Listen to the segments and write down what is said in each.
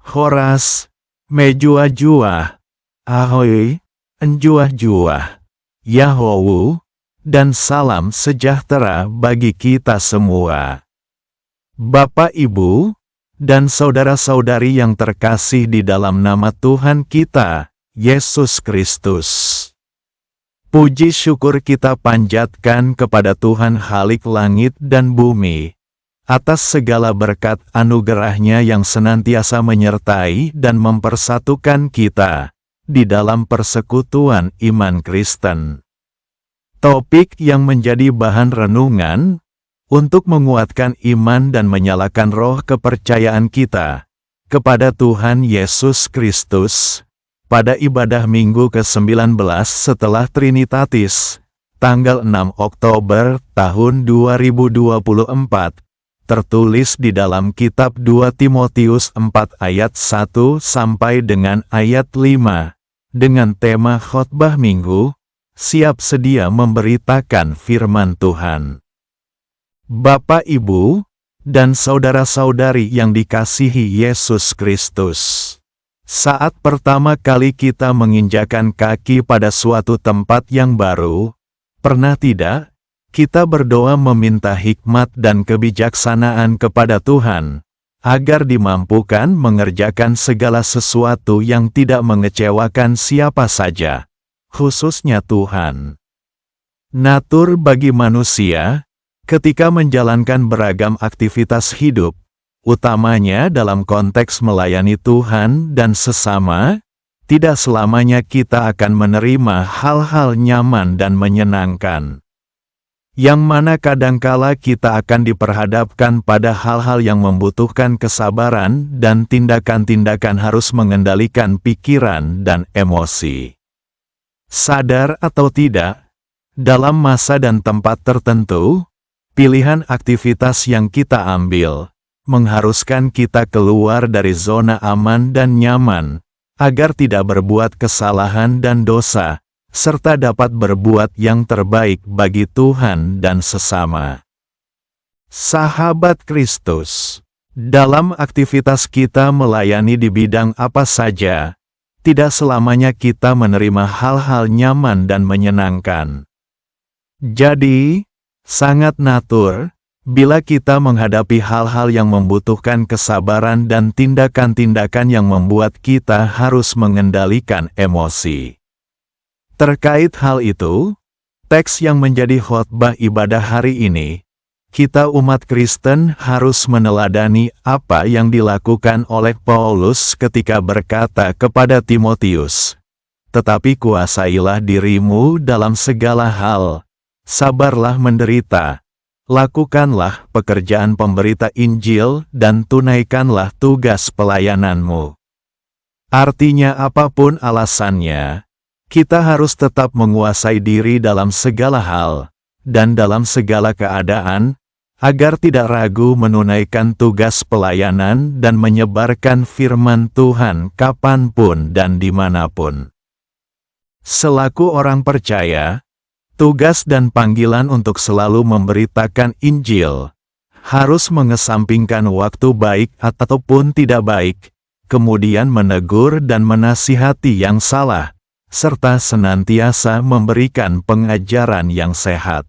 Horas, Mejua-jua, Ahoy, Enjua-jua, Yahowu, dan salam sejahtera bagi kita semua. Bapak, Ibu, dan saudara-saudari yang terkasih di dalam nama Tuhan kita, Yesus Kristus. Puji syukur kita panjatkan kepada Tuhan Khalik langit dan bumi, atas segala berkat anugerah-Nya yang senantiasa menyertai dan mempersatukan kita di dalam persekutuan iman Kristen. Topik yang menjadi bahan renungan untuk menguatkan iman dan menyalakan roh kepercayaan kita kepada Tuhan Yesus Kristus pada ibadah Minggu ke-19 setelah Trinitatis, tanggal 6 Oktober tahun 2024, tertulis di dalam kitab 2 Timotius 4 ayat 1 sampai dengan ayat 5, dengan tema khotbah Minggu, siap sedia memberitakan firman Tuhan. Bapak, Ibu, dan saudara-saudari yang dikasihi Yesus Kristus. Saat pertama kali kita menginjakan kaki pada suatu tempat yang baru, pernah tidak? Kita berdoa meminta hikmat dan kebijaksanaan kepada Tuhan, agar dimampukan mengerjakan segala sesuatu yang tidak mengecewakan siapa saja, khususnya Tuhan. Natur bagi manusia, ketika menjalankan beragam aktivitas hidup, utamanya dalam konteks melayani Tuhan dan sesama, tidak selamanya kita akan menerima hal-hal nyaman dan menyenangkan. Yang mana kadangkala kita akan diperhadapkan pada hal-hal yang membutuhkan kesabaran dan tindakan-tindakan harus mengendalikan pikiran dan emosi. Sadar atau tidak, dalam masa dan tempat tertentu, pilihan aktivitas yang kita ambil mengharuskan kita keluar dari zona aman dan nyaman, agar tidak berbuat kesalahan dan dosa, serta dapat berbuat yang terbaik bagi Tuhan dan sesama. Sahabat Kristus, dalam aktivitas kita melayani di bidang apa saja, tidak selamanya kita menerima hal-hal nyaman dan menyenangkan. Jadi, sangat natur, bila kita menghadapi hal-hal yang membutuhkan kesabaran dan tindakan-tindakan yang membuat kita harus mengendalikan emosi. Terkait hal itu, teks yang menjadi khotbah ibadah hari ini, kita umat Kristen harus meneladani apa yang dilakukan oleh Paulus ketika berkata kepada Timotius, "Tetapi kuasailah dirimu dalam segala hal, sabarlah menderita, lakukanlah pekerjaan pemberita Injil dan tunaikanlah tugas pelayananmu." Artinya apapun alasannya, kita harus tetap menguasai diri dalam segala hal, dan dalam segala keadaan, agar tidak ragu menunaikan tugas pelayanan dan menyebarkan firman Tuhan kapanpun dan dimanapun. Selaku orang percaya, tugas dan panggilan untuk selalu memberitakan Injil harus mengesampingkan waktu baik ataupun tidak baik, kemudian menegur dan menasihati yang salah, serta senantiasa memberikan pengajaran yang sehat.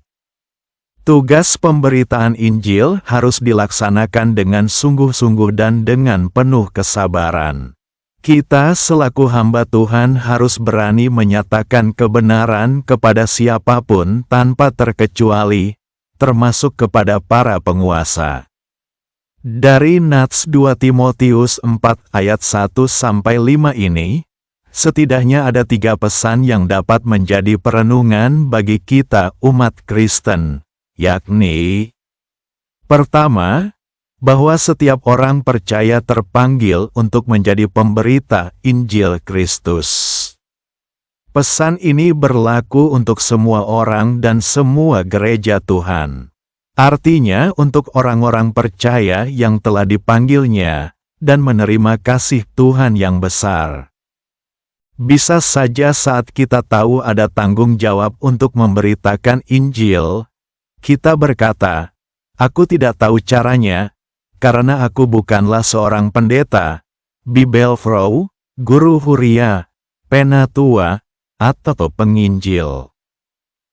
Tugas pemberitaan Injil harus dilaksanakan dengan sungguh-sungguh dan dengan penuh kesabaran. Kita selaku hamba Tuhan harus berani menyatakan kebenaran kepada siapapun tanpa terkecuali, termasuk kepada para penguasa. Dari nats 2 Timotius 4 ayat 1-5 ini, setidaknya ada 3 pesan yang dapat menjadi perenungan bagi kita umat Kristen, yakni: pertama, bahwa setiap orang percaya terpanggil untuk menjadi pemberita Injil Kristus. Pesan ini berlaku untuk semua orang dan semua gereja Tuhan. Artinya untuk orang-orang percaya yang telah dipanggilnya dan menerima kasih Tuhan yang besar. Bisa saja saat kita tahu ada tanggung jawab untuk memberitakan Injil, kita berkata, "Aku tidak tahu caranya, karena aku bukanlah seorang pendeta, bibelvrouw, guru huria, penatua, atau penginjil.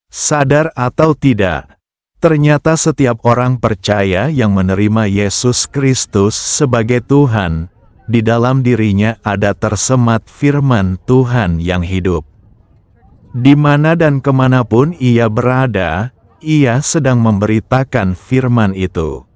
Sadar atau tidak, ternyata setiap orang percaya yang menerima Yesus Kristus sebagai Tuhan, di dalam dirinya ada tersemat firman Tuhan yang hidup. Di mana dan kemanapun ia berada, ia sedang memberitakan firman itu.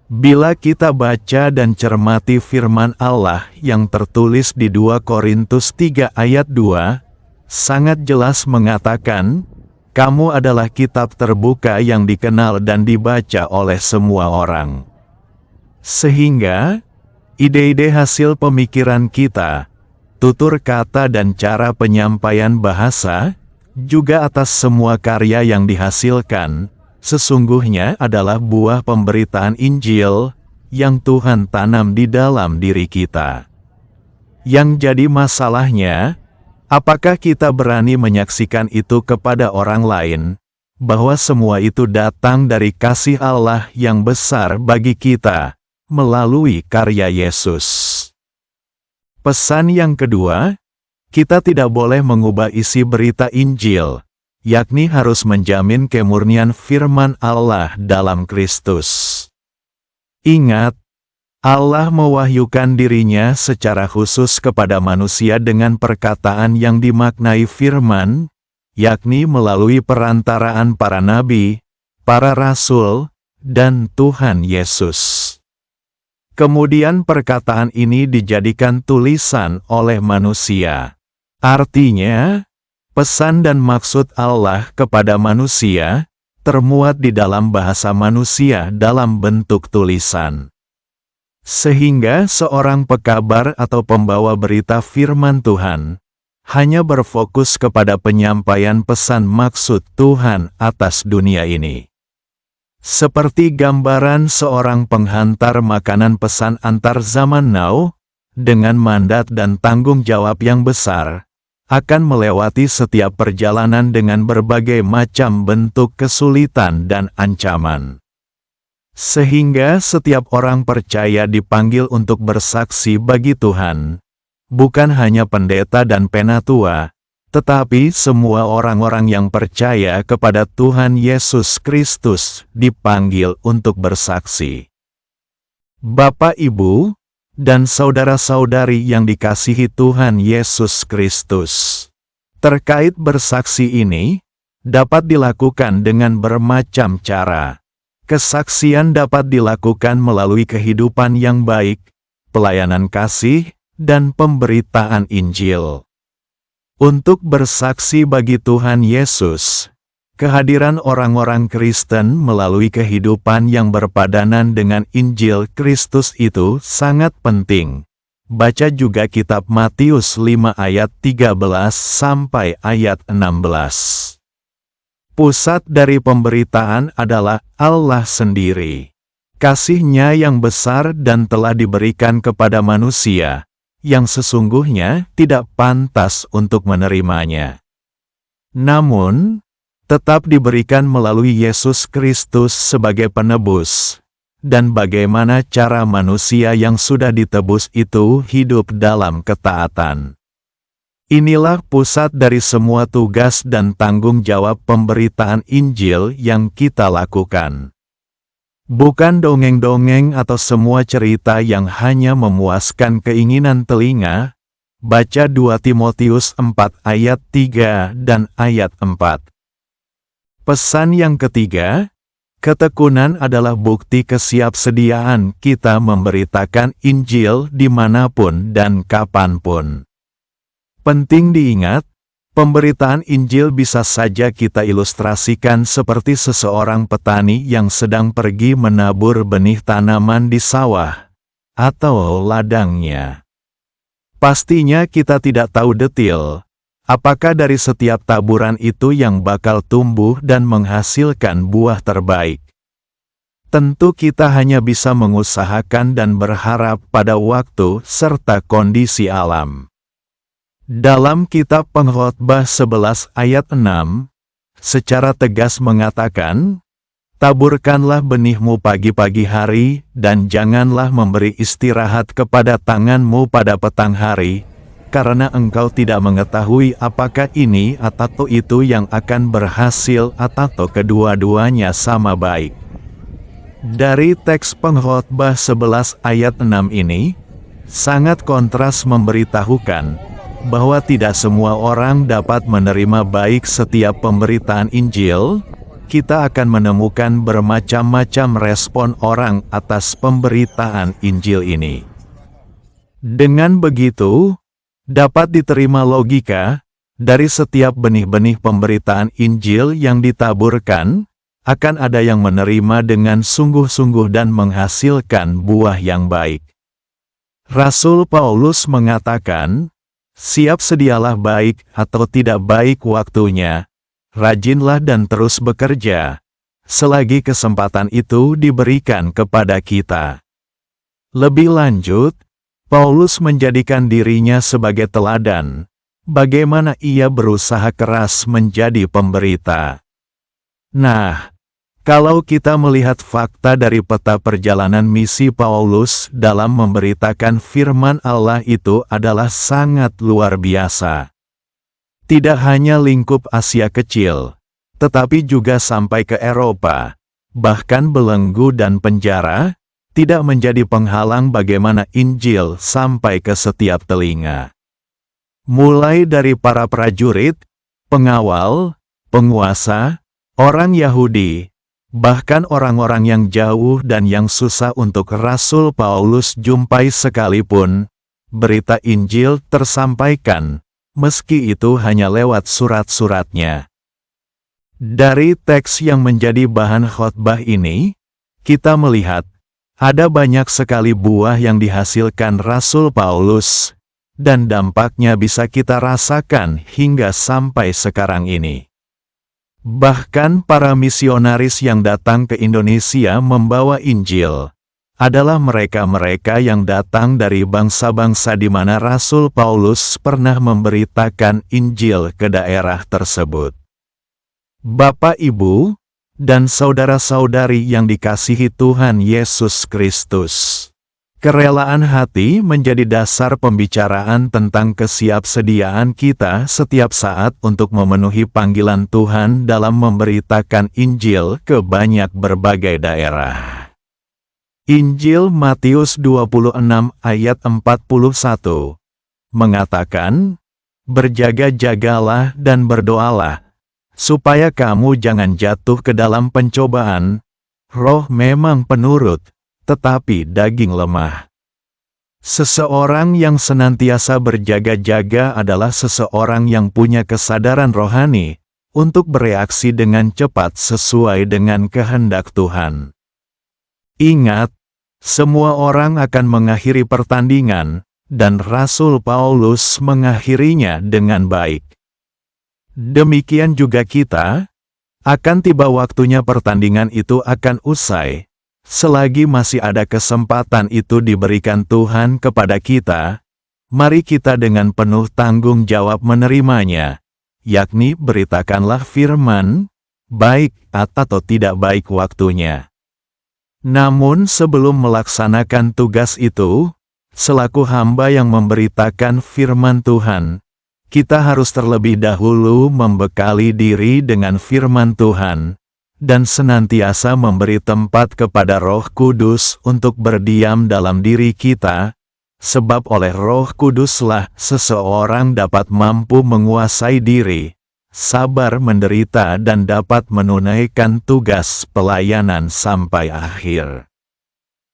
Bila kita baca dan cermati firman Allah yang tertulis di 2 Korintus 3 ayat 2, sangat jelas mengatakan, kamu adalah kitab terbuka yang dikenal dan dibaca oleh semua orang. Sehingga, ide-ide hasil pemikiran kita, tutur kata dan cara penyampaian bahasa, juga atas semua karya yang dihasilkan, sesungguhnya adalah buah pemberitaan Injil yang Tuhan tanam di dalam diri kita. Yang jadi masalahnya, apakah kita berani menyaksikan itu kepada orang lain, bahwa semua itu datang dari kasih Allah yang besar bagi kita, melalui karya Yesus. Pesan yang kedua, kita tidak boleh mengubah isi berita Injil, yakni harus menjamin kemurnian firman Allah dalam Kristus. Ingat, Allah mewahyukan dirinya secara khusus kepada manusia dengan perkataan yang dimaknai firman, yakni melalui perantaraan para nabi, para rasul, dan Tuhan Yesus. Kemudian perkataan ini dijadikan tulisan oleh manusia. Artinya, pesan dan maksud Allah kepada manusia, termuat di dalam bahasa manusia dalam bentuk tulisan. Sehingga seorang pekabar atau pembawa berita firman Tuhan, hanya berfokus kepada penyampaian pesan maksud Tuhan atas dunia ini. Seperti gambaran seorang penghantar makanan pesan antar zaman now, dengan mandat dan tanggung jawab yang besar, akan melewati setiap perjalanan dengan berbagai macam bentuk kesulitan dan ancaman. Sehingga setiap orang percaya dipanggil untuk bersaksi bagi Tuhan, bukan hanya pendeta dan penatua, tetapi semua orang-orang yang percaya kepada Tuhan Yesus Kristus dipanggil untuk bersaksi. Bapak, Ibu, dan saudara-saudari yang dikasihi Tuhan Yesus Kristus. Terkait bersaksi ini, dapat dilakukan dengan bermacam cara. Kesaksian dapat dilakukan melalui kehidupan yang baik, pelayanan kasih, dan pemberitaan Injil. Untuk bersaksi bagi Tuhan Yesus, kehadiran orang-orang Kristen melalui kehidupan yang berpadanan dengan Injil Kristus itu sangat penting. Baca juga kitab Matius 5 ayat 13 sampai ayat 16. Pusat dari pemberitaan adalah Allah sendiri. Kasih-Nya yang besar dan telah diberikan kepada manusia, yang sesungguhnya tidak pantas untuk menerimanya. Namun, tetap diberikan melalui Yesus Kristus sebagai penebus, dan bagaimana cara manusia yang sudah ditebus itu hidup dalam ketaatan. Inilah pusat dari semua tugas dan tanggung jawab pemberitaan Injil yang kita lakukan. Bukan dongeng-dongeng atau semua cerita yang hanya memuaskan keinginan telinga. Baca 2 Timotius 4 ayat 3 dan ayat 4. Pesan yang ketiga, ketekunan adalah bukti kesiapsediaan kita memberitakan Injil dimanapun dan kapanpun. Penting diingat, pemberitaan Injil bisa saja kita ilustrasikan seperti seseorang petani yang sedang pergi menabur benih tanaman di sawah atau ladangnya. Pastinya kita tidak tahu detail, apakah dari setiap taburan itu yang bakal tumbuh dan menghasilkan buah terbaik. Tentu kita hanya bisa mengusahakan dan berharap pada waktu serta kondisi alam. Dalam kitab Pengkhotbah 11 ayat 6, secara tegas mengatakan, Taburkanlah benihmu pagi-pagi hari, dan janganlah memberi istirahat kepada tanganmu pada petang hari, karena engkau tidak mengetahui apakah ini atau itu yang akan berhasil atau kedua-duanya sama baik. Dari teks Pengkhotbah 11 ayat 6 ini, sangat kontras memberitahukan bahwa tidak semua orang dapat menerima baik setiap pemberitaan Injil. Kita akan menemukan bermacam-macam respon orang atas pemberitaan Injil ini. Dengan begitu, dapat diterima logika, dari setiap benih-benih pemberitaan Injil yang ditaburkan, akan ada yang menerima dengan sungguh-sungguh dan menghasilkan buah yang baik. Rasul Paulus mengatakan, "Siap sedialah baik atau tidak baik waktunya, rajinlah dan terus bekerja, selagi kesempatan itu diberikan kepada kita." Lebih lanjut, Paulus menjadikan dirinya sebagai teladan, bagaimana ia berusaha keras menjadi pemberita. Nah, kalau kita melihat fakta dari peta perjalanan misi Paulus dalam memberitakan firman Allah itu adalah sangat luar biasa. Tidak hanya lingkup Asia kecil, tetapi juga sampai ke Eropa, bahkan belenggu dan penjara, tidak menjadi penghalang bagaimana Injil sampai ke setiap telinga. Mulai dari para prajurit, pengawal, penguasa, orang Yahudi, bahkan orang-orang yang jauh dan yang susah untuk Rasul Paulus jumpai sekalipun, berita Injil tersampaikan, meski itu hanya lewat surat-suratnya. Dari teks yang menjadi bahan khotbah ini, kita melihat, ada banyak sekali buah yang dihasilkan Rasul Paulus, dan dampaknya bisa kita rasakan hingga sampai sekarang ini. Bahkan para misionaris yang datang ke Indonesia membawa Injil, adalah mereka-mereka yang datang dari bangsa-bangsa di mana Rasul Paulus pernah memberitakan Injil ke daerah tersebut. Bapak, Ibu, dan saudara-saudari yang dikasihi Tuhan Yesus Kristus, kerelaan hati menjadi dasar pembicaraan tentang kesiapsediaan kita setiap saat untuk memenuhi panggilan Tuhan dalam memberitakan Injil ke banyak berbagai daerah. Injil Matius 26 ayat 41 mengatakan, "Berjaga-jagalah dan berdoalah, supaya kamu jangan jatuh ke dalam pencobaan. Roh memang penurut, tetapi daging lemah." Seseorang yang senantiasa berjaga-jaga adalah seseorang yang punya kesadaran rohani untuk bereaksi dengan cepat sesuai dengan kehendak Tuhan. Ingat, semua orang akan mengakhiri pertandingan, dan Rasul Paulus mengakhirinya dengan baik. Demikian juga kita, akan tiba waktunya pertandingan itu akan usai. Selagi masih ada kesempatan itu diberikan Tuhan kepada kita, mari kita dengan penuh tanggung jawab menerimanya, yakni beritakanlah firman, baik atau tidak baik waktunya. Namun sebelum melaksanakan tugas itu, selaku hamba yang memberitakan firman Tuhan, kita harus terlebih dahulu membekali diri dengan firman Tuhan, dan senantiasa memberi tempat kepada Roh Kudus untuk berdiam dalam diri kita, sebab oleh Roh Kuduslah seseorang dapat mampu menguasai diri, sabar menderita dan dapat menunaikan tugas pelayanan sampai akhir.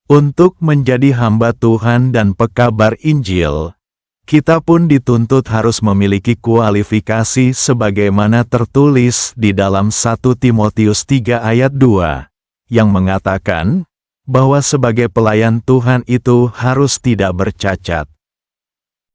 Untuk menjadi hamba Tuhan dan pekabar Injil, kita pun dituntut harus memiliki kualifikasi sebagaimana tertulis di dalam 1 Timotius 3 ayat 2, yang mengatakan, bahwa sebagai pelayan Tuhan itu harus tidak bercacat.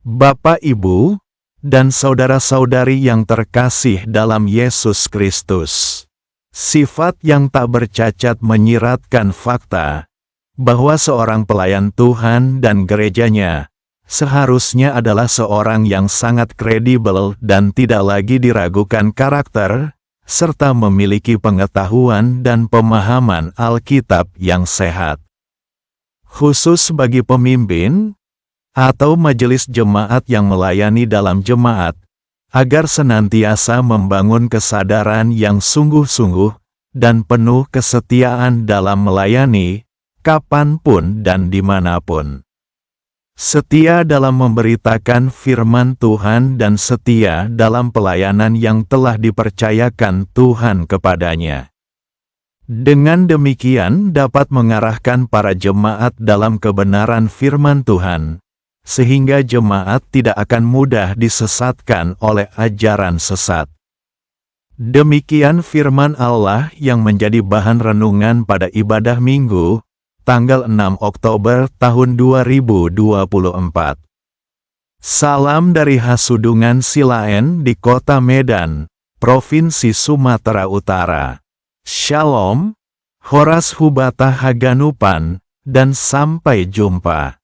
Bapak, Ibu, dan saudara-saudari yang terkasih dalam Yesus Kristus, sifat yang tak bercacat menyiratkan fakta, bahwa seorang pelayan Tuhan dan gerejanya, seharusnya adalah seorang yang sangat kredibel dan tidak lagi diragukan karakter, serta memiliki pengetahuan dan pemahaman Alkitab yang sehat. Khusus bagi pemimpin atau majelis jemaat yang melayani dalam jemaat, agar senantiasa membangun kesadaran yang sungguh-sungguh dan penuh kesetiaan dalam melayani, kapanpun dan dimanapun. Setia dalam memberitakan firman Tuhan dan setia dalam pelayanan yang telah dipercayakan Tuhan kepadanya. Dengan demikian dapat mengarahkan para jemaat dalam kebenaran firman Tuhan, sehingga jemaat tidak akan mudah disesatkan oleh ajaran sesat. Demikian firman Allah yang menjadi bahan renungan pada ibadah Minggu, tanggal 6 Oktober tahun 2024. Salam dari Hasudungan Silaen di Kota Medan, Provinsi Sumatera Utara. Shalom, Horas Hubata Haganupan, dan sampai jumpa.